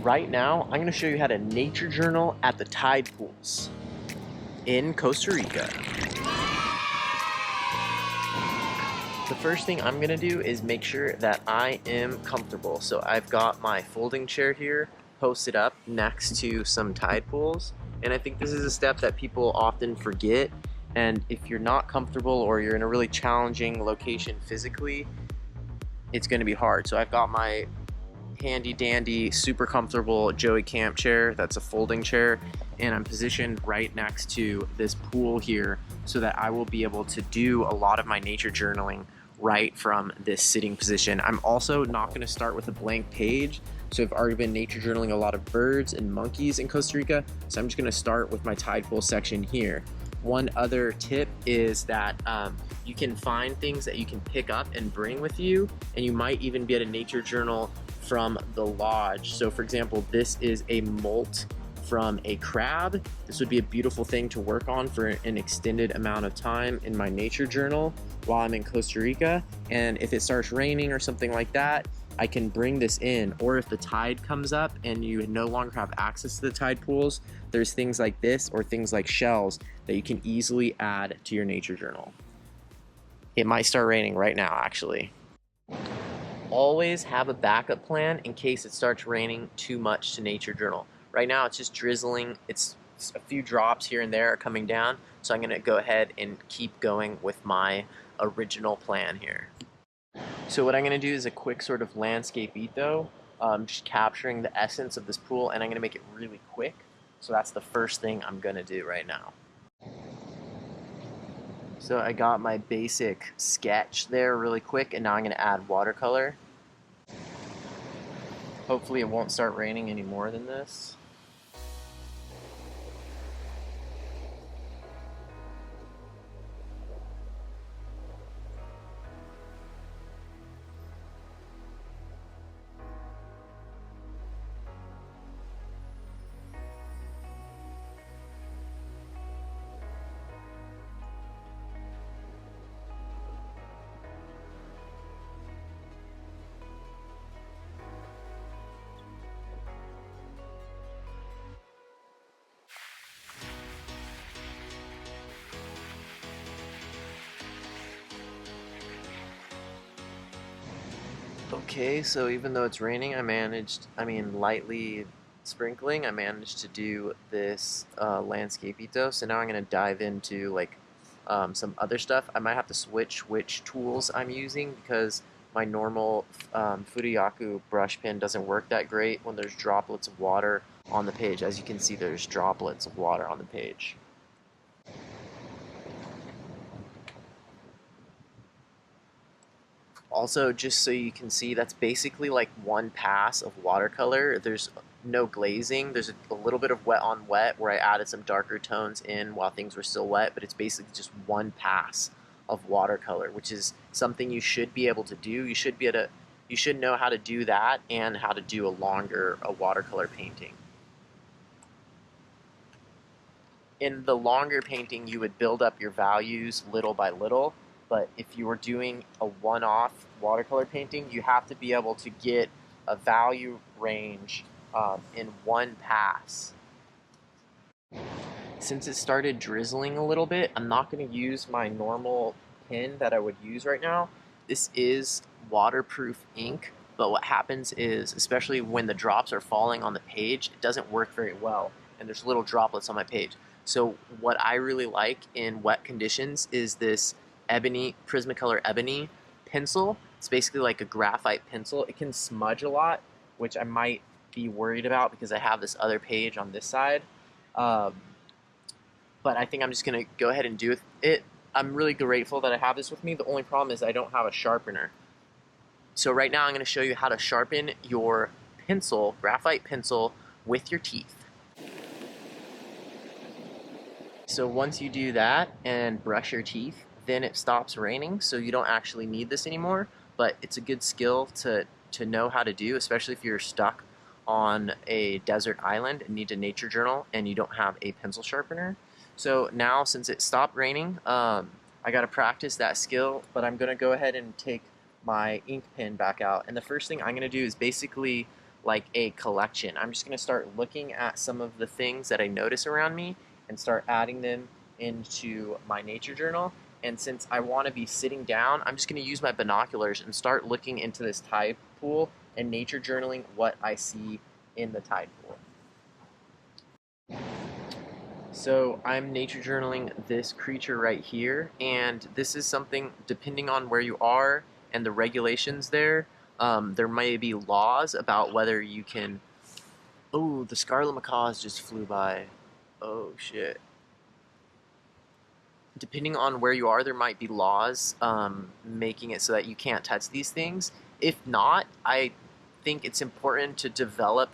Right now, I'm going to show you how to nature journal at the Tidepools in Costa Rica. The first thing I'm going to do is make sure that I am comfortable. So I've got my folding chair here posted up next to some tide pools. And I think this is a step that people often forget. And if you're not comfortable or you're in a really challenging location physically, it's going to be hard. So I've got my handy dandy, super comfortable Joey camp chair. That's a folding chair. And I'm positioned right next to this pool here so that I will be able to do a lot of my nature journaling right from this sitting position. I'm also not going to start with a blank page. So I've already been nature journaling a lot of birds and monkeys in Costa Rica. So I'm just going to start with my tide pool section here. One other tip is that you can find things that you can pick up and bring with you, and you might even get a nature journal from the lodge. So for example, this is a molt from a crab. This would be a beautiful thing to work on for an extended amount of time in my nature journal while I'm in Costa Rica. And if it starts raining or something like that, I can bring this in. Or if the tide comes up and you no longer have access to the tide pools, there's things like this or things like shells that you can easily add to your nature journal. It might start raining right now, actually. Always have a backup plan in case it starts raining too much to nature journal. Right now it's just drizzling. It's a few drops here and there are coming down. So I'm gonna go ahead and keep going with my original plan here. So what I'm gonna do is a quick sort of landscape-ito, just capturing the essence of this pool, and I'm gonna make it really quick. So that's the first thing I'm gonna do right now. So I got my basic sketch there really quick, and now I'm gonna add watercolor. Hopefully it won't start raining any more than this. Okay, so even though it's raining, lightly sprinkling, I managed to do this landscape-ito. So now I'm going to dive into some other stuff. I might have to switch which tools I'm using because my normal Furiyaku brush pen doesn't work that great when there's droplets of water on the page. As you can see, there's droplets of water on the page. Also, just so you can see, that's basically like one pass of watercolor. There's no glazing. There's a little bit of wet on wet where I added some darker tones in while things were still wet, but it's basically just one pass of watercolor, which is something you should be able to do. You should know how to do that and how to do a watercolor painting. In the longer painting, you would build up your values little by little. But if you were doing a one-off watercolor painting, you have to be able to get a value range in one pass. Since it started drizzling a little bit, I'm not going to use my normal pen that I would use right now. This is waterproof ink, but what happens is, especially when the drops are falling on the page, it doesn't work very well, and there's little droplets on my page. So what I really like in wet conditions is this ebony, Prismacolor ebony pencil. It's basically like a graphite pencil. It can smudge a lot, which I might be worried about because I have this other page on this side. But I think I'm just gonna go ahead and do it. I'm really grateful that I have this with me. The only problem is I don't have a sharpener. So right now I'm gonna show you how to sharpen your pencil, graphite pencil, with your teeth. So once you do that and brush your teeth, then it stops raining, so you don't actually need this anymore, but it's a good skill to know how to do, especially if you're stuck on a desert island and need to nature journal and you don't have a pencil sharpener. So now, since it stopped raining, I got to practice that skill, but I'm going to go ahead and take my ink pen back out. And the first thing I'm going to do is basically like a collection. I'm just going to start looking at some of the things that I notice around me and start adding them into my nature journal. And since I want to be sitting down, I'm just going to use my binoculars and start looking into this tide pool and nature journaling what I see in the tide pool. So I'm nature journaling this creature right here, and this is something, depending on where you are and the regulations there may be laws about whether you can... Oh, the scarlet macaws just flew by. Oh, shit. Depending on where you are, there might be laws making it so that you can't touch these things. If not, I think it's important to develop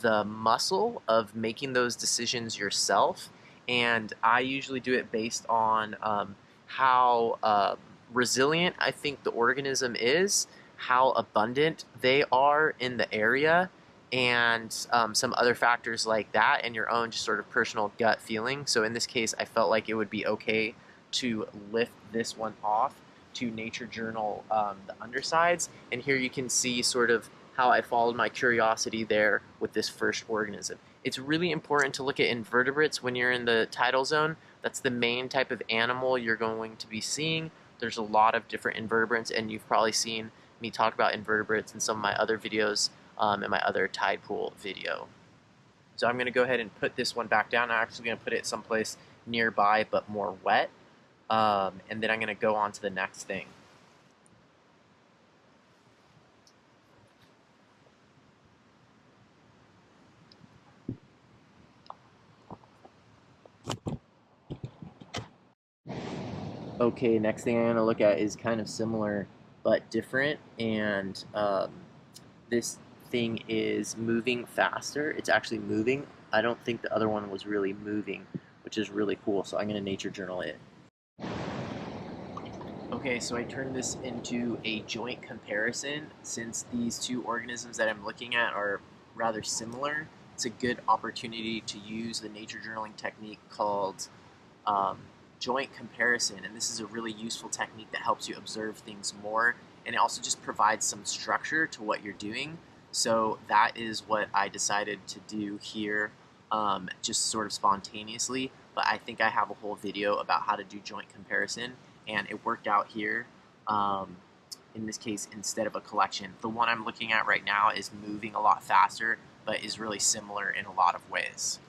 the muscle of making those decisions yourself. And I usually do it based on how resilient I think the organism is, how abundant they are in the area, and some other factors like that, and your own just sort of personal gut feeling. So in this case, I felt like it would be okay to lift this one off to nature journal the undersides. And here you can see sort of how I followed my curiosity there with this first organism. It's really important to look at invertebrates when you're in the tidal zone. That's the main type of animal you're going to be seeing. There's a lot of different invertebrates, and you've probably seen me talk about invertebrates in some of my other videos in my other tide pool video. So I'm going to go ahead and put this one back down. I'm actually going to put it someplace nearby but more wet, and then I'm going to go on to the next thing. Okay, next thing I'm going to look at is kind of similar but different, and this thing is moving faster. It's actually moving. I don't think the other one was really moving, which is really cool, so I'm going to nature journal it. Okay, so I turned this into a joint comparison. Since these two organisms that I'm looking at are rather similar, it's a good opportunity to use the nature journaling technique called joint comparison, and this is a really useful technique that helps you observe things more, and it also just provides some structure to what you're doing. So that is what I decided to do here, just sort of spontaneously, but I think I have a whole video about how to do joint comparison, and it worked out here. In this case, instead of a collection, the one I'm looking at right now is moving a lot faster, but is really similar in a lot of ways.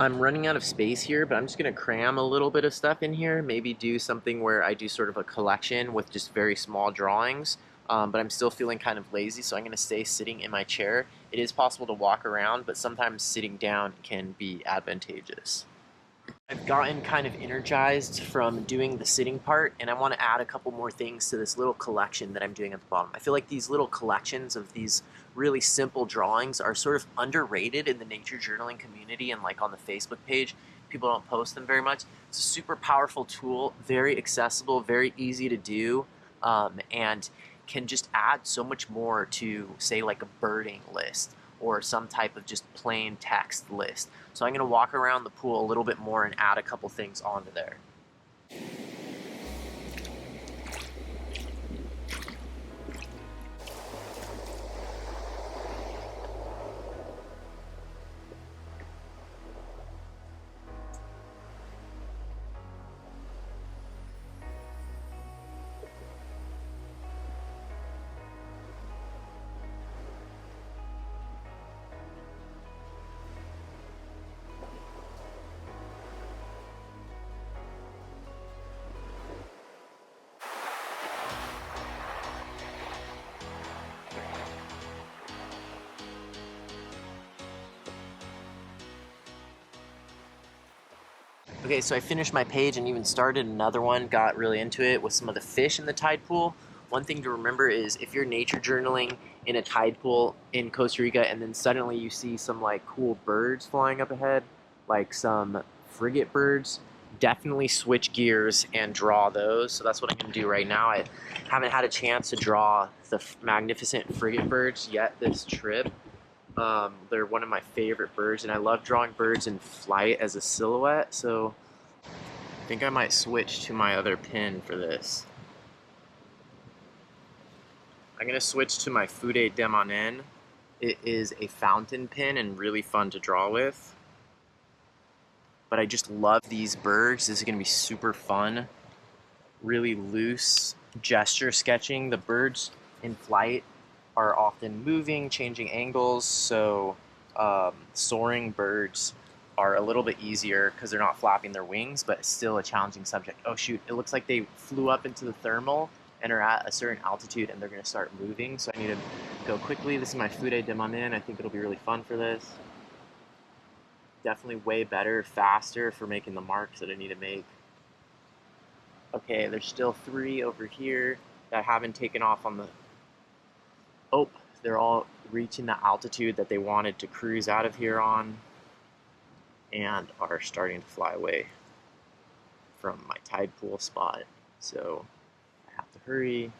I'm running out of space here, but I'm just going to cram a little bit of stuff in here, maybe do something where I do sort of a collection with just very small drawings, but I'm still feeling kind of lazy, so I'm going to stay sitting in my chair. It is possible to walk around, but sometimes sitting down can be advantageous. I've gotten kind of energized from doing the sitting part, and I want to add a couple more things to this little collection that I'm doing at the bottom. I feel like these little collections of these really simple drawings are sort of underrated in the nature journaling community, and like on the Facebook page, people don't post them very much. It's a super powerful tool, very accessible, very easy to do, and can just add so much more to, say, like a birding list or some type of just plain text list. So I'm going to walk around the pool a little bit more and add a couple things onto there. Okay, so I finished my page and even started another one, got really into it with some of the fish in the tide pool. One thing to remember is if you're nature journaling in a tide pool in Costa Rica and then suddenly you see some like cool birds flying up ahead, like some frigate birds, definitely switch gears and draw those. So that's what I'm going to do right now. I haven't had a chance to draw the magnificent frigate birds yet this trip. They're one of my favorite birds, and I love drawing birds in flight as a silhouette, so I think I might switch to my other pen for this. I'm gonna switch to my Fude Demonin. It is a fountain pen and really fun to draw with. But I just love these birds. This is gonna be super fun. Really loose gesture sketching. The birds in flight are often moving, changing angles, so soaring birds are a little bit easier because they're not flapping their wings, but still a challenging subject. Oh shoot, it looks like they flew up into the thermal and are at a certain altitude and they're gonna start moving, so I need to go quickly. This is my Fude Demonin. I think it'll be really fun for this. Definitely way better, faster for making the marks that I need to make. Okay, there's still 3 over here that haven't taken off on the... Oh, they're all reaching the altitude that they wanted to cruise out of here on and are starting to fly away from my tide pool spot. So I have to hurry.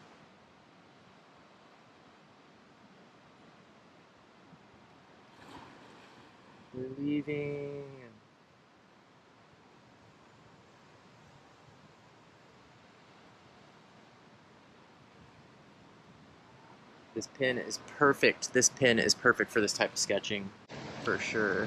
We're leaving. This pen is perfect. This pen is perfect for this type of sketching, for sure.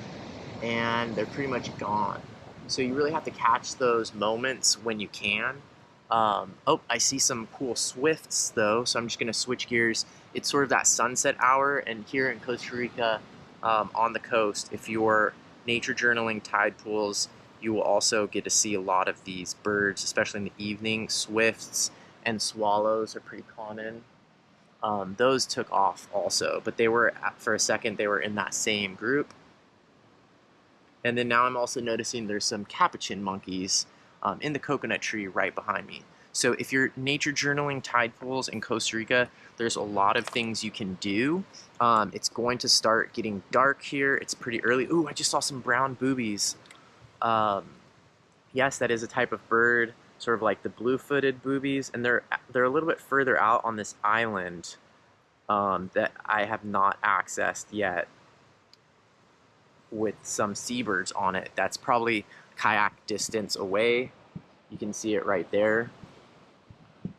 And they're pretty much gone. So you really have to catch those moments when you can. Oh, I see some cool swifts though, so I'm just gonna switch gears. It's sort of that sunset hour, and here in Costa Rica, on the coast, if you're nature journaling tide pools, you will also get to see a lot of these birds, especially in the evening. Swifts and swallows are pretty common. Those took off also, but they were, for a second, they were in that same group. And then now I'm also noticing there's some capuchin monkeys in the coconut tree right behind me. So if you're nature journaling tide pools in Costa Rica, there's a lot of things you can do. It's going to start getting dark here. It's pretty early. Ooh, I just saw some brown boobies. Yes, that is a type of bird, sort of like the blue-footed boobies, and they're a little bit further out on this island that I have not accessed yet, with some seabirds on it. That's probably kayak distance away. You can see it right there.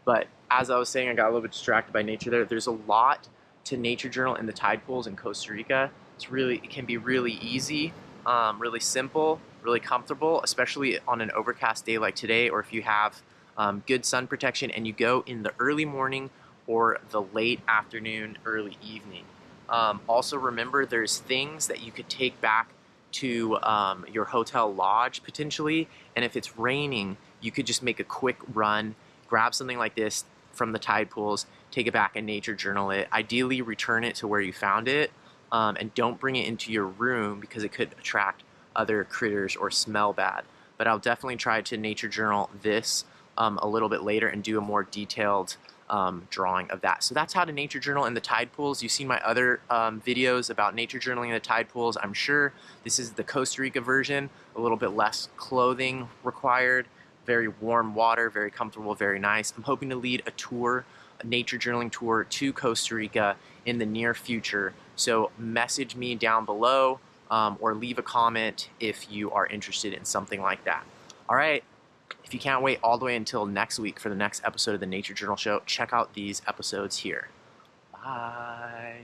But as I was saying, I got a little bit distracted by nature there. There's a lot to nature journal in the tide pools in Costa Rica. It can be really easy, really simple, really comfortable, especially on an overcast day like today, or if you have good sun protection and you go in the early morning or the late afternoon, early evening. Also remember, there's things that you could take back to your hotel lodge potentially, and if it's raining, you could just make a quick run, grab something like this from the tide pools, take it back and nature journal it. Ideally return it to where you found it, and don't bring it into your room because it could attract other critters or smell bad. But I'll definitely try to nature journal this a little bit later and do a more detailed drawing of that. So that's how to nature journal in the tide pools. You've seen my other videos about nature journaling in the tide pools. I'm sure this is the Costa Rica version, a little bit less clothing required, very warm water, very comfortable, very nice. I'm hoping to lead a tour, a nature journaling tour to Costa Rica in the near future. So message me down below or leave a comment if you are interested in something like that. All right. If you can't wait all the way until next week for the next episode of the Nature Journal Show, check out these episodes here. Bye.